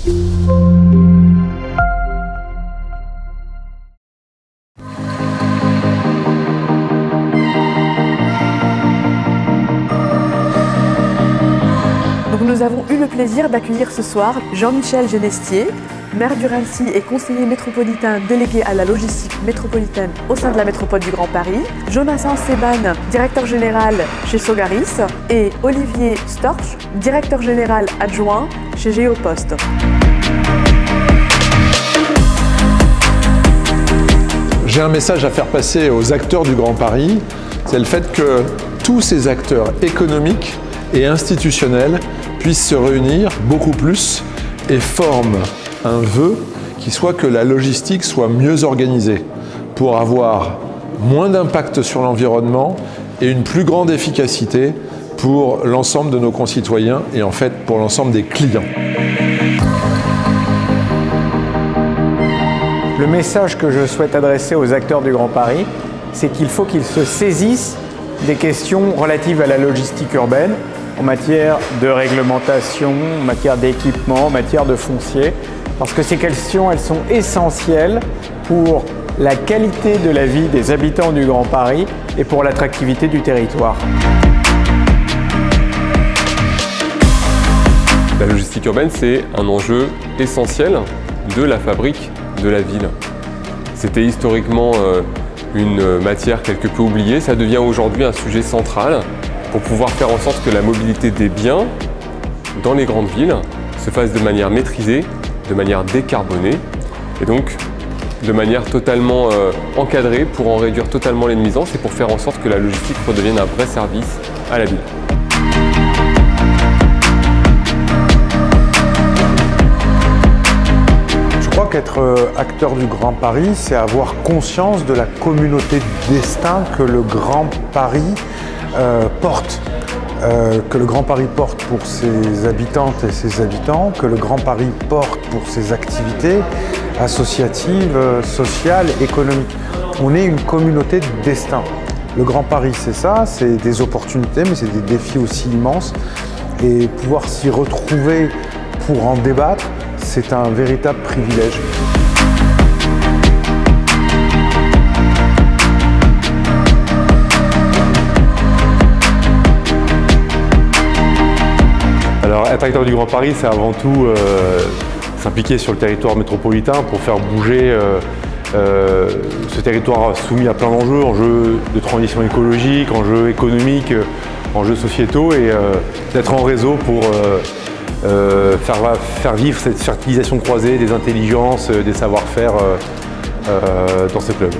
Nous avons eu le plaisir d'accueilir ce soir Jean-Michel Genestier, maire du Raincy et conseiller métropolitain délégué à la logistique métropolitaine au sein de la métropole du Grand Paris, Jonathan Seban, directeur général chez Sogaris, et Olivier Storch, directeur général adjoint chez Géopost. J'ai un message à faire passer aux acteurs du Grand Paris, c'est le fait que tous ces acteurs économiques et institutionnels puissent se réunir beaucoup plus et forment un vœu qui soit que la logistique soit mieux organisée pour avoir moins d'impact sur l'environnement et une plus grande efficacité pour l'ensemble de nos concitoyens et en fait pour l'ensemble des clients. Le message que je souhaite adresser aux acteurs du Grand Paris, c'est qu'il faut qu'ils se saisissent des questions relatives à la logistique urbaine, en matière de réglementation, en matière d'équipement, en matière de foncier, parce que ces questions, elles sont essentielles pour la qualité de la vie des habitants du Grand Paris et pour l'attractivité du territoire. La logistique urbaine, c'est un enjeu essentiel de la fabrique de la ville. C'était historiquement une matière quelque peu oubliée, ça devient aujourd'hui un sujet central pour pouvoir faire en sorte que la mobilité des biens dans les grandes villes se fasse de manière maîtrisée, de manière décarbonée et donc de manière totalement encadrée pour en réduire totalement les nuisances et pour faire en sorte que la logistique redevienne un vrai service à la ville. Je crois qu'être acteur du Grand Paris, c'est avoir conscience de la communauté de destin que le Grand Paris porte. Que le Grand Paris porte pour ses habitantes et ses habitants, que le Grand Paris porte pour ses activités associatives, sociales, économiques. On est une communauté de destin. Le Grand Paris, c'est ça, c'est des opportunités, mais c'est des défis aussi immenses. Et pouvoir s'y retrouver pour en débattre, c'est un véritable privilège. Alors, être acteur du Grand Paris, c'est avant tout s'impliquer sur le territoire métropolitain pour faire bouger ce territoire soumis à plein d'enjeux, enjeux de transition écologique, enjeux économiques, enjeux sociétaux, et d'être en réseau pour faire vivre cette fertilisation croisée des intelligences, des savoir-faire dans ce club.